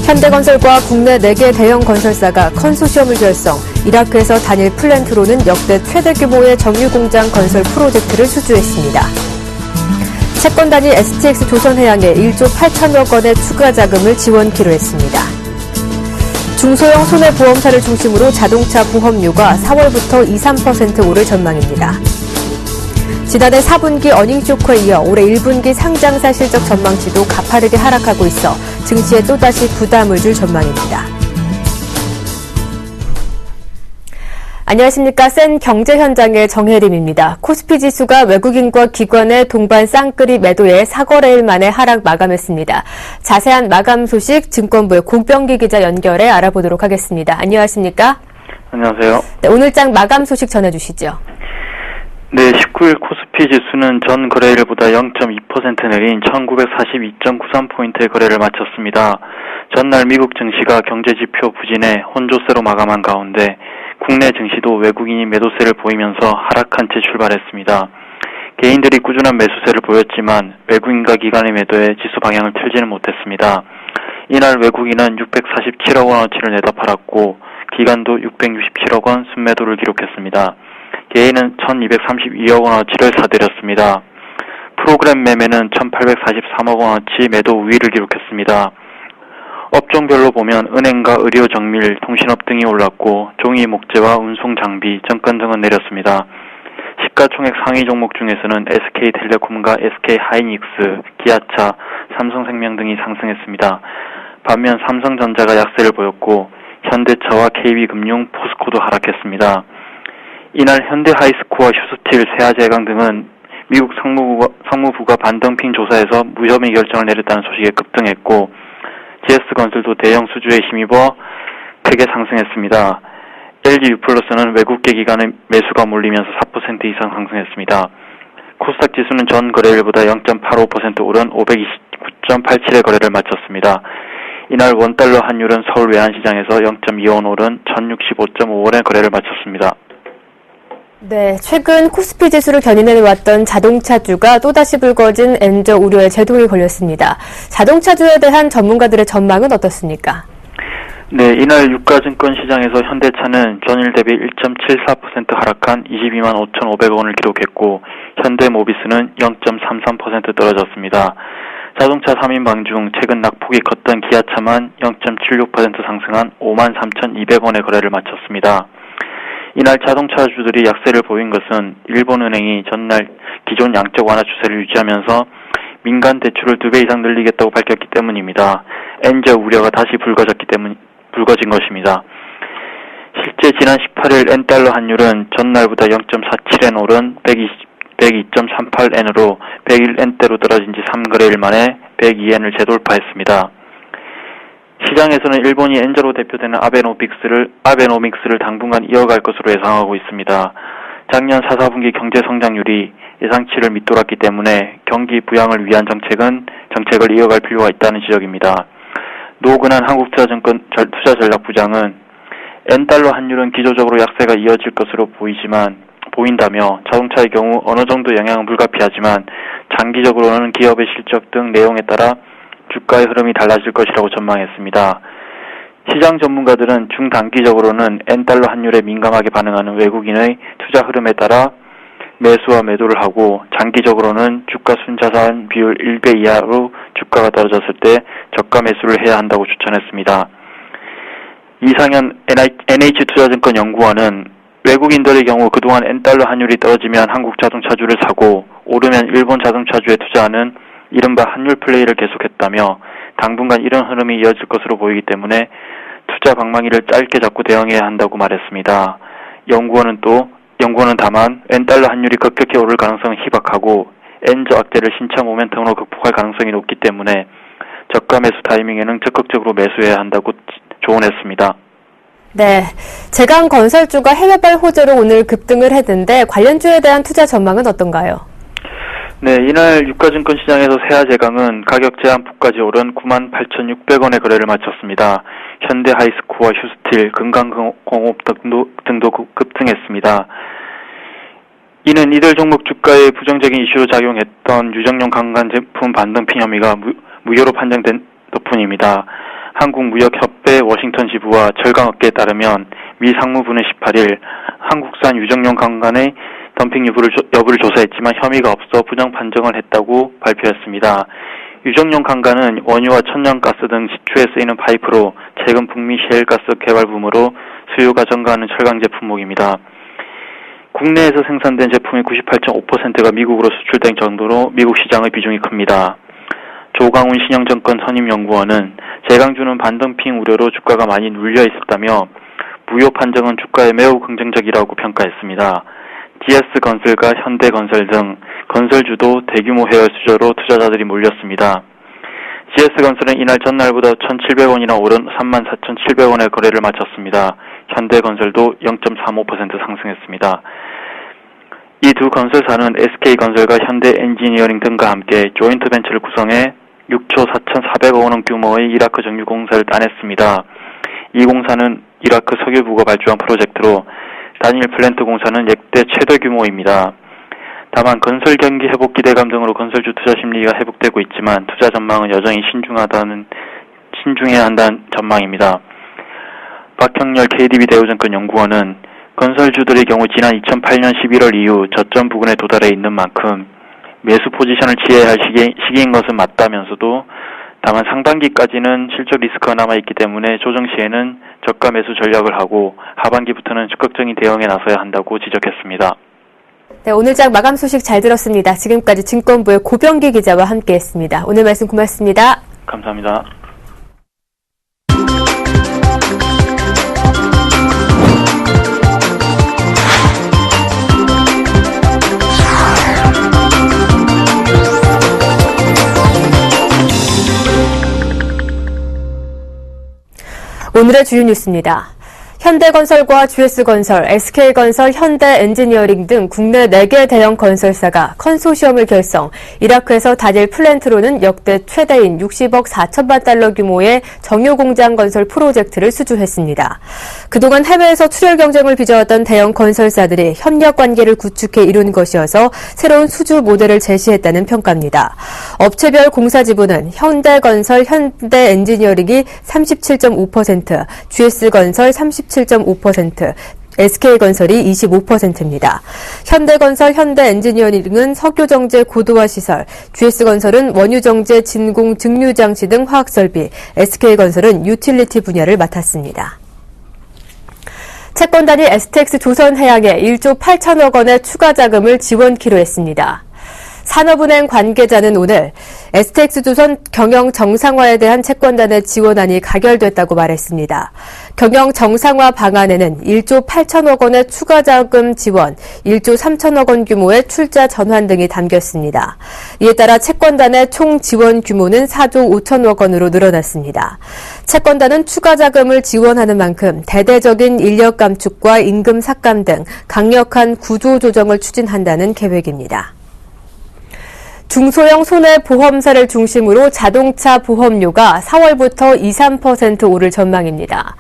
현대건설과 국내 4개 대형 건설사가 컨소시엄을 결성, 이라크에서 단일 플랜트로는 역대 최대 규모의 정유공장 건설 프로젝트를 수주했습니다. 채권단이 STX 조선해양에 1조 8천억 원의 추가 자금을 지원키로 했습니다. 중소형 손해보험사를 중심으로 자동차 보험료가 4월부터 2~3% 오를 전망입니다. 지난해 4분기 어닝쇼크에 이어 올해 1분기 상장사 실적 전망치도 가파르게 하락하고 있어 증시에 또다시 부담을 줄 전망입니다. 안녕하십니까. 센 경제 현장의 정혜림입니다. 코스피 지수가 외국인과 기관의 동반 쌍끌이 매도에 4거래일 만에 하락 마감했습니다. 자세한 마감 소식 증권부의 고병기 기자 연결해 알아보도록 하겠습니다. 안녕하십니까? 안녕하세요. 네, 오늘장 마감 소식 전해주시죠. 네, 19일 코스피 지수는 전 거래일보다 0.2% 내린 1942.93포인트의 거래를 마쳤습니다. 전날 미국 증시가 경제지표 부진에 혼조세로 마감한 가운데 국내 증시도 외국인이 매도세를 보이면서 하락한 채 출발했습니다. 개인들이 꾸준한 매수세를 보였지만 외국인과 기관의 매도에 지수 방향을 틀지는 못했습니다. 이날 외국인은 647억 원어치를 내다 팔았고 기관도 667억 원 순매도를 기록했습니다. 개인은 1232억 원어치를 사들였습니다. 프로그램 매매는 1843억 원어치 매도 우위를 기록했습니다. 업종별로 보면 은행과 의료 정밀, 통신업 등이 올랐고 종이 목재와 운송 장비, 정권 등은 내렸습니다. 시가총액 상위 종목 중에서는 SK텔레콤과 SK하이닉스, 기아차, 삼성생명 등이 상승했습니다. 반면 삼성전자가 약세를 보였고 현대차와 KB금융, 포스코도 하락했습니다. 이날 현대하이스코어, 휴스틸, 세아제강 등은 미국 상무부가 반덤핑 조사에서 무혐의 결정을 내렸다는 소식에 급등했고 GS건설도 대형 수주에 힘입어 크게 상승했습니다. LG유플러스는 외국계 기관의 매수가 몰리면서 4% 이상 상승했습니다. 코스닥 지수는 전 거래일보다 0.85% 오른 529.87의 거래를 마쳤습니다. 이날 원달러 환율은 서울 외환시장에서 0.25원 오른 1065.5원의 거래를 마쳤습니다. 네, 최근 코스피 지수를 견인해왔던 자동차주가 또다시 불거진 엔저 우려에 제동이 걸렸습니다. 자동차주에 대한 전문가들의 전망은 어떻습니까? 네, 이날 유가증권 시장에서 현대차는 전일 대비 1.74% 하락한 22만 5,500억 원을 기록했고 현대모비스는 0.33% 떨어졌습니다. 자동차 3인방 중 최근 낙폭이 컸던 기아차만 0.76% 상승한 5만 3,200원의 거래를 마쳤습니다. 이날 자동차주들이 약세를 보인 것은 일본은행이 전날 기존 양적 완화 추세를 유지하면서 민간 대출을 2배 이상 늘리겠다고 밝혔기 때문입니다. 엔저 우려가 다시 불거진 것입니다. 실제 지난 18일 엔달러 환율은 전날보다 0.47엔 오른 102.38엔으로 101엔대로 떨어진 지 3거래일 만에 102엔을 재돌파했습니다. 시장에서는 일본이 엔저로 대표되는 아베노믹스를 당분간 이어갈 것으로 예상하고 있습니다. 작년 4분기 경제 성장률이 예상치를 밑돌았기 때문에 경기 부양을 위한 정책을 이어갈 필요가 있다는 지적입니다. 노근한 한국투자전략부장은 엔달러 환율은 기조적으로 약세가 이어질 것으로 보인다며 자동차의 경우 어느 정도 영향은 불가피하지만 장기적으로는 기업의 실적 등 내용에 따라 주가의 흐름이 달라질 것이라고 전망했습니다. 시장 전문가들은 중단기적으로는 엔달러 환율에 민감하게 반응하는 외국인의 투자 흐름에 따라 매수와 매도를 하고 장기적으로는 주가 순자산 비율 1배 이하로 주가가 떨어졌을 때 저가 매수를 해야 한다고 추천했습니다. 이상현 NH투자증권 연구원은 외국인들의 경우 그동안 엔달러 환율이 떨어지면 한국 자동차주를 사고 오르면 일본 자동차주에 투자하는 이른바 환율 플레이를 계속했다며 당분간 이런 흐름이 이어질 것으로 보이기 때문에 투자 방망이를 짧게 잡고 대응해야 한다고 말했습니다. 연구원은 다만 엔달러 환율이 급격히 오를 가능성은 희박하고 엔저 악재를 신차 모멘텀으로 극복할 가능성이 높기 때문에 저가 매수 타이밍에는 적극적으로 매수해야 한다고 조언했습니다. 네, 제강 건설주가 해외발 호재로 오늘 급등을 했는데 관련주에 대한 투자 전망은 어떤가요? 네, 이날 유가증권 시장에서 세아제강은 가격 제한폭까지 오른 98,600원의 거래를 마쳤습니다. 현대하이스코어, 휴스틸, 금강공업 등도 급등했습니다. 이는 이들 종목 주가에 부정적인 이슈로 작용했던 유정용 강간제품 반등핑 혐의가 무효로 판정된 덕분입니다. 한국무역협회 워싱턴 지부와 철강업계에 따르면 미 상무부는 18일 한국산 유정용 강간의 덤핑 여부를 조사했지만 혐의가 없어 부정 판정을 했다고 발표했습니다. 유정용 강간은 원유와 천연가스 등 시추에 쓰이는 파이프로 최근 북미 셰일가스 개발 붐으로 수요가 증가하는 철강제 품목입니다. 국내에서 생산된 제품의 98.5%가 미국으로 수출된 정도로 미국 시장의 비중이 큽니다. 조광훈 신영정권 선임연구원은 재강주는 반덤핑 우려로 주가가 많이 눌려 있었다며 무효 판정은 주가에 매우 긍정적이라고 평가했습니다. GS건설과 현대건설 등 건설주도 대규모 해열 수저로 투자자들이 몰렸습니다. GS건설은 이날 전날보다 1,700원이나 오른 34,700원의 거래를 마쳤습니다. 현대건설도 0.35% 상승했습니다. 이 두 건설사는 SK건설과 현대엔지니어링 등과 함께 조인트 벤처를 구성해 6조 4,400억 원 규모의 이라크 정유 공사를 따냈습니다. 이 공사는 이라크 석유부가 발주한 프로젝트로 단일 플랜트 공사는 역대 최대 규모입니다. 다만 건설 경기 회복 기대감 등으로 건설주 투자 심리가 회복되고 있지만 투자 전망은 여전히 신중해야 한다는 전망입니다. 박형렬 KDB 대우증권 연구원은 건설주들의 경우 지난 2008년 11월 이후 저점 부근에 도달해 있는 만큼 매수 포지션을 취해야 할 시기인 것은 맞다면서도 다만 상반기까지는 실적 리스크가 남아있기 때문에 조정 시에는 저가 매수 전략을 하고 하반기부터는 적극적인 대응에 나서야 한다고 지적했습니다. 네, 오늘장 마감 소식 잘 들었습니다. 지금까지 증권부의 고병기 기자와 함께했습니다. 오늘 말씀 고맙습니다. 감사합니다. 오늘의 주요 뉴스입니다. 현대건설과 GS건설, SK건설, 현대엔지니어링 등 국내 4개 대형 건설사가 컨소시엄을 결성, 이라크에서 단일 플랜트로는 역대 최대인 60억 4천만 달러 규모의 정유공장 건설 프로젝트를 수주했습니다. 그동안 해외에서 출혈 경쟁을 빚어왔던 대형 건설사들이 협력 관계를 구축해 이룬 것이어서 새로운 수주 모델을 제시했다는 평가입니다. 업체별 공사 지분은 현대건설, 현대엔지니어링이 37.5%, GS건설 37.5%, SK건설이 25%입니다. 현대건설, 현대엔지니어링은 석유정제 고도화 시설, GS건설은 원유정제 진공 증류장치 등 화학설비, SK건설은 유틸리티 분야를 맡았습니다. 채권단이 STX 조선해양에 1조 8천억 원의 추가 자금을 지원키로 했습니다. 산업은행 관계자는 오늘 STX조선 경영 정상화에 대한 채권단의 지원안이 가결됐다고 말했습니다. 경영 정상화 방안에는 1조 8천억 원의 추가 자금 지원, 1조 3천억 원 규모의 출자 전환 등이 담겼습니다. 이에 따라 채권단의 총 지원 규모는 4조 5천억 원으로 늘어났습니다. 채권단은 추가 자금을 지원하는 만큼 대대적인 인력 감축과 임금 삭감 등 강력한 구조 조정을 추진한다는 계획입니다. 중소형 손해보험사를 중심으로 자동차 보험료가 4월부터 2~3% 오를 전망입니다.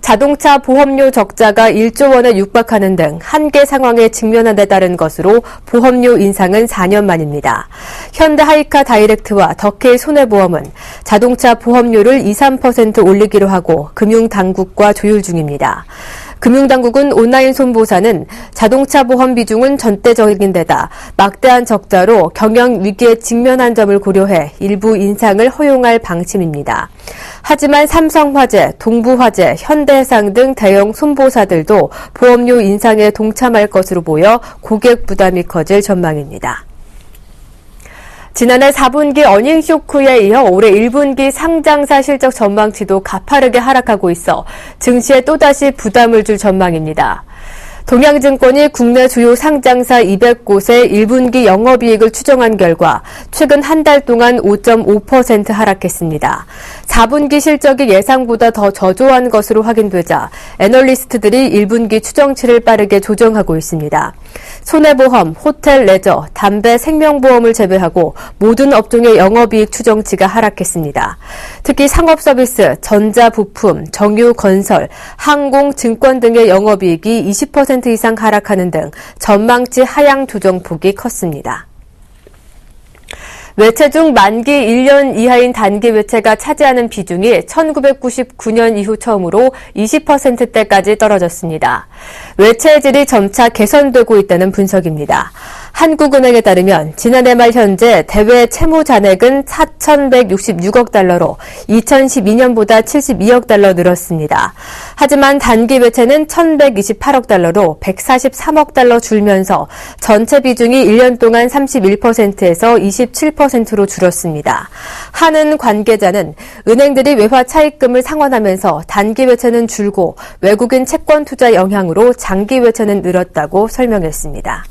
자동차 보험료 적자가 1조 원에 육박하는 등 한계 상황에 직면한 데 따른 것으로 보험료 인상은 4년 만입니다. 현대하이카 다이렉트와 덕케이 손해보험은 자동차 보험료를 2~3% 올리기로 하고 금융당국과 조율 중입니다. 금융당국은 온라인 손보사는 자동차 보험 비중은 전대적인 데다 막대한 적자로 경영 위기에 직면한 점을 고려해 일부 인상을 허용할 방침입니다. 하지만 삼성화재, 동부화재, 현대해상 등 대형 손보사들도 보험료 인상에 동참할 것으로 보여 고객 부담이 커질 전망입니다. 지난해 4분기 어닝 쇼크에 이어 올해 1분기 상장사 실적 전망치도 가파르게 하락하고 있어 증시에 또다시 부담을 줄 전망입니다. 동양증권이 국내 주요 상장사 200곳의 1분기 영업이익을 추정한 결과 최근 한 달 동안 5.5% 하락했습니다. 4분기 실적이 예상보다 더 저조한 것으로 확인되자 애널리스트들이 1분기 추정치를 빠르게 조정하고 있습니다. 손해보험, 호텔, 레저, 담배, 생명보험을 제외하고 모든 업종의 영업이익 추정치가 하락했습니다. 특히 상업서비스, 전자부품, 정유건설, 항공, 증권 등의 영업이익이 20% 이상 하락하는 등 전망치 하향 조정폭이 컸습니다. 외채 중 만기 1년 이하인 단기 외채가 차지하는 비중이 1999년 이후 처음으로 20%대까지 떨어졌습니다. 외채의 질이 점차 개선되고 있다는 분석입니다. 한국은행에 따르면 지난해 말 현재 대외 채무 잔액은 4,166억 달러로 2012년보다 72억 달러 늘었습니다. 하지만 단기 외채는 1,128억 달러로 143억 달러 줄면서 전체 비중이 1년 동안 31%에서 27%로 줄었습니다. 한은 관계자는 은행들이 외화 차입금을 상환하면서 단기 외채는 줄고 외국인 채권 투자 영향으로 장기 외채는 늘었다고 설명했습니다.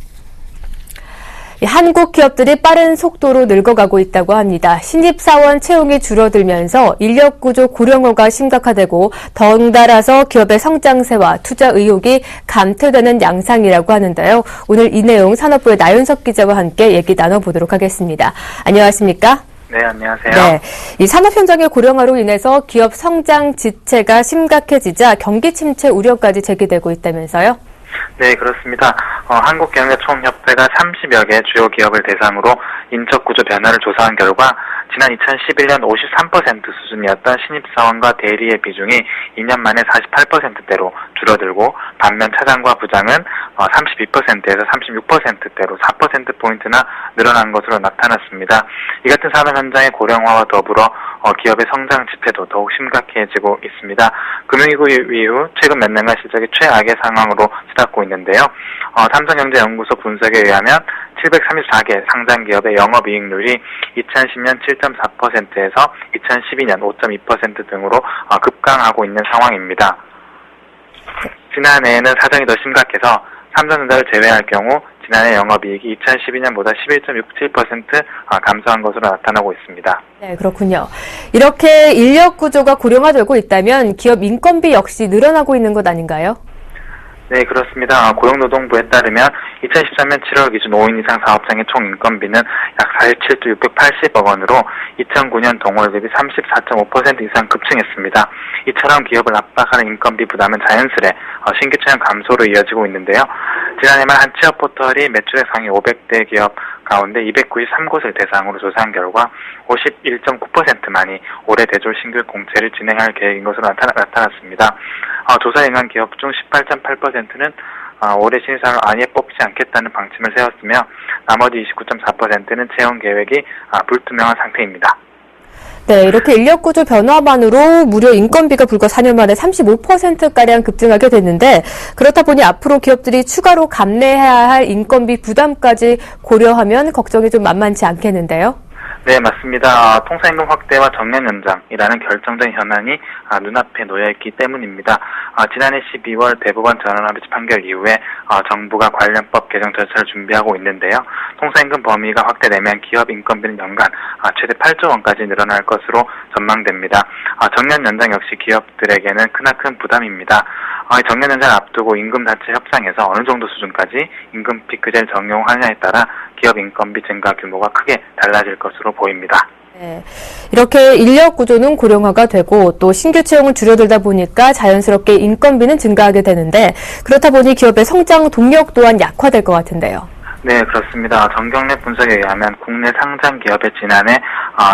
한국 기업들이 빠른 속도로 늙어가고 있다고 합니다. 신입사원 채용이 줄어들면서 인력구조 고령화가 심각화되고 덩달아서 기업의 성장세와 투자 의욕이 감퇴되는 양상이라고 하는데요. 오늘 이 내용 산업부의 나윤석 기자와 함께 얘기 나눠보도록 하겠습니다. 안녕하십니까? 네, 안녕하세요. 네, 이 산업 현장의 고령화로 인해서 기업 성장 지체가 심각해지자 경기 침체 우려까지 제기되고 있다면서요? 네, 그렇습니다. 한국경제총협회가 30여 개 주요 기업을 대상으로 인적 구조 변화를 조사한 결과 지난 2011년 53% 수준이었던 신입사원과 대리의 비중이 2년 만에 48%대로 줄어들고 반면 차장과 부장은 32%에서 36%대로 4%포인트나 늘어난 것으로 나타났습니다. 이 같은 산업 현장의 고령화와 더불어 기업의 성장 지체도 더욱 심각해지고 있습니다. 금융위기 이후 최근 몇 년간 실적이 최악의 상황으로 치닫고 있는데요. 삼성경제연구소 분석에 의하면 734개 상장 기업의 영업이익률이 2010년 7.4%에서 2012년 5.2% 등으로 급강하고 있는 상황입니다. 지난해에는 사정이 더 심각해서 삼성전자를 제외할 경우 지난해 영업이익이 2012년보다 11.67% 감소한 것으로 나타나고 있습니다. 네, 그렇군요. 이렇게 인력 구조가 고령화되고 있다면 기업 인건비 역시 늘어나고 있는 것 아닌가요? 네, 그렇습니다. 고용노동부에 따르면 2013년 7월 기준 5인 이상 사업장의 총 인건비는 약 47조 680억 원으로 2009년 동월 대비 34.5% 이상 급증했습니다. 이처럼 기업을 압박하는 인건비 부담은 자연스레 신규 채용 감소로 이어지고 있는데요. 지난해 말 한 취업 포털이 매출액 상위 500대 기업 가운데 293곳을 대상으로 조사한 결과 51.9%만이 올해 대졸 신규 공채를 진행할 계획인 것으로 나타났습니다. 조사에 응한 기업 중 18.8%는 올해 신입사원을 아예 뽑지 않겠다는 방침을 세웠으며 나머지 29.4%는 채용 계획이 불투명한 상태입니다. 네, 이렇게 인력구조 변화만으로 무려 인건비가 불과 4년 만에 35%가량 급증하게 됐는데 그렇다 보니 앞으로 기업들이 추가로 감내해야 할 인건비 부담까지 고려하면 걱정이 좀 만만치 않겠는데요? 네, 맞습니다. 통상임금 확대와 정년 연장이라는 결정적인 현안이 눈앞에 놓여있기 때문입니다. 지난해 12월 대법원 전원합의체 판결 이후에 정부가 관련법 개정 절차를 준비하고 있는데요. 통상임금 범위가 확대되면 기업 인건비는 연간 최대 8조 원까지 늘어날 것으로 전망됩니다. 정년 연장 역시 기업들에게는 크나큰 부담입니다. 정년 연장을 앞두고 임금 자체 협상에서 어느 정도 수준까지 임금 피크제를 적용하냐에 따라 기업 인건비 증가 규모가 크게 달라질 것으로 보입니다. 네, 이렇게 인력 구조는 고령화가 되고 또 신규 채용을 줄여들다 보니까 자연스럽게 인건비는 증가하게 되는데 그렇다 보니 기업의 성장 동력 또한 약화될 것 같은데요. 네, 그렇습니다. 정경래 분석에 의하면 국내 상장 기업의 지난해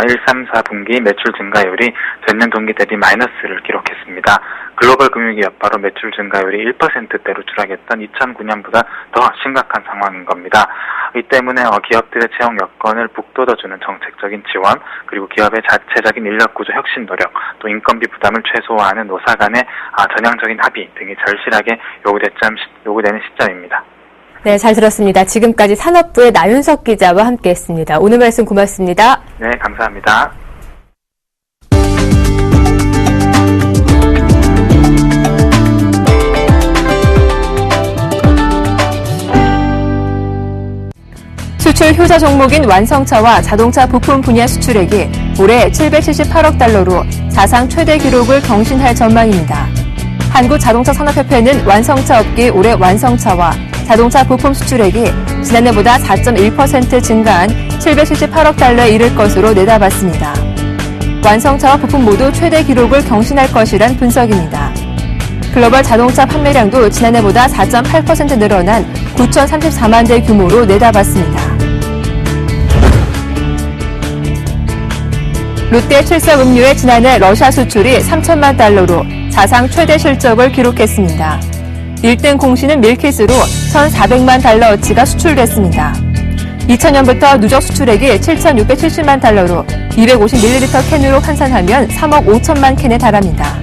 1, 3, 4분기 매출 증가율이 전년 동기 대비 마이너스를 기록했습니다. 글로벌 금융위기 여파로 매출 증가율이 1%대로 추락했던 2009년보다 더 심각한 상황인 겁니다. 이 때문에 기업들의 채용 여건을 북돋워주는 정책적인 지원, 그리고 기업의 자체적인 인력구조 혁신 노력, 또 인건비 부담을 최소화하는 노사 간의 전향적인 합의 등이 절실하게 요구되는 시점입니다. 네, 잘 들었습니다. 지금까지 산업부의 나윤석 기자와 함께했습니다. 오늘 말씀 고맙습니다. 네, 감사합니다. 수출 효자 종목인 완성차와 자동차 부품 분야 수출액이 올해 778억 달러로 사상 최대 기록을 경신할 전망입니다. 한국자동차산업협회는 완성차 업계 올해 완성차와 자동차 부품 수출액이 지난해보다 4.1% 증가한 778억 달러에 이를 것으로 내다봤습니다. 완성차와 부품 모두 최대 기록을 경신할 것이란 분석입니다. 글로벌 자동차 판매량도 지난해보다 4.8% 늘어난 9,034만 대 규모로 내다봤습니다. 롯데 칠성음료의 지난해 러시아 수출이 3천만 달러로 사상 최대 실적을 기록했습니다. 1등 공신은 밀키스로 1,400만 달러어치가 수출됐습니다. 2000년부터 누적 수출액이 7,670만 달러로 250ml 캔으로 환산하면 3억 5천만 캔에 달합니다.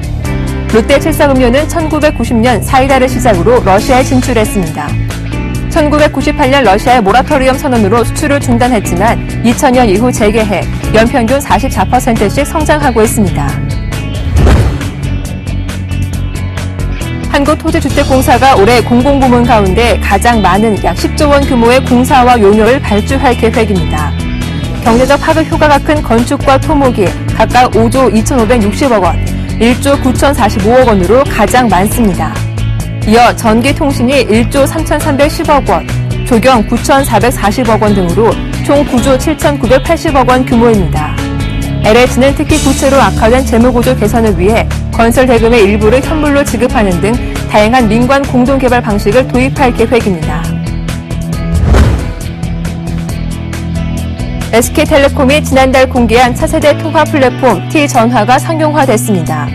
롯데 칠성음료는 1990년 사이다를 시작으로 러시아에 진출했습니다. 1998년 러시아의 모라토리엄 선언으로 수출을 중단했지만 2000년 이후 재개해 연평균 44%씩 성장하고 있습니다. 한국토지주택공사가 올해 공공부문 가운데 가장 많은 약 10조 원 규모의 공사와 용역을 발주할 계획입니다. 경제적 파급 효과가 큰 건축과 토목이 각각 5조 2,560억 원, 1조 9,045억 원으로 가장 많습니다. 이어 전기통신이 1조 3,310억 원, 조경 9,440억 원 등으로 총 9조 7,980억 원 규모입니다. LH는 특히 부채로 악화된 재무구조 개선을 위해 건설 대금의 일부를 현물로 지급하는 등 다양한 민관 공동개발 방식을 도입할 계획입니다. SK텔레콤이 지난달 공개한 차세대 통화 플랫폼 T전화가 상용화됐습니다.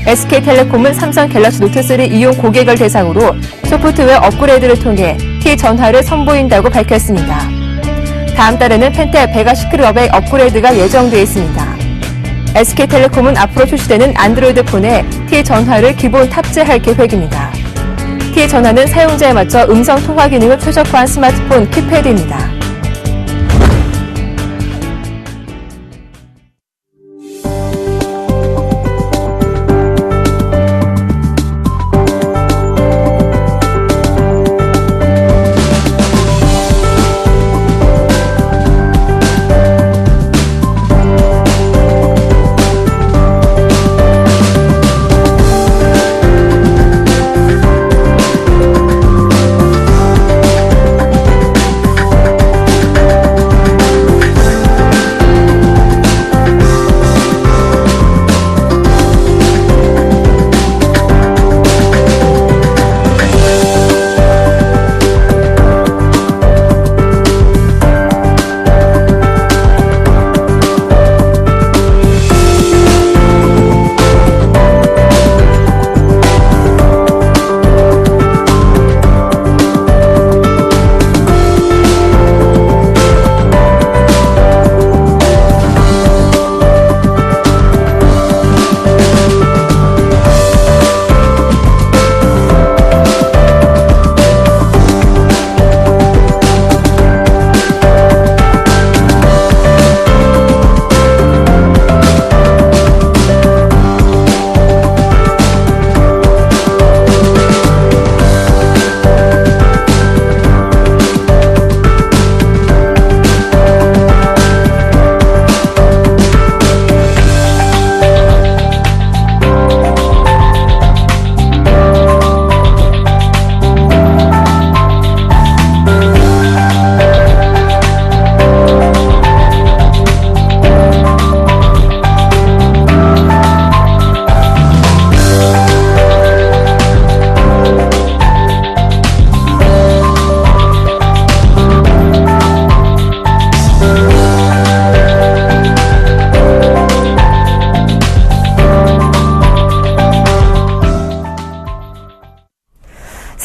SK텔레콤은 삼성 갤럭시 노트3 이용 고객을 대상으로 소프트웨어 업그레이드를 통해 T전화를 선보인다고 밝혔습니다. 다음 달에는 펜탭 베가 시크릿업의 업그레이드가 예정돼 있습니다. SK텔레콤은 앞으로 출시되는 안드로이드 폰에 T전화를 기본 탑재할 계획입니다. T전화는 사용자에 맞춰 음성 통화 기능을 최적화한 스마트폰 키패드입니다.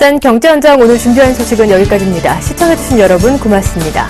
싼 경제 현장 오늘 준비한 소식은 여기까지입니다. 시청해주신 여러분 고맙습니다.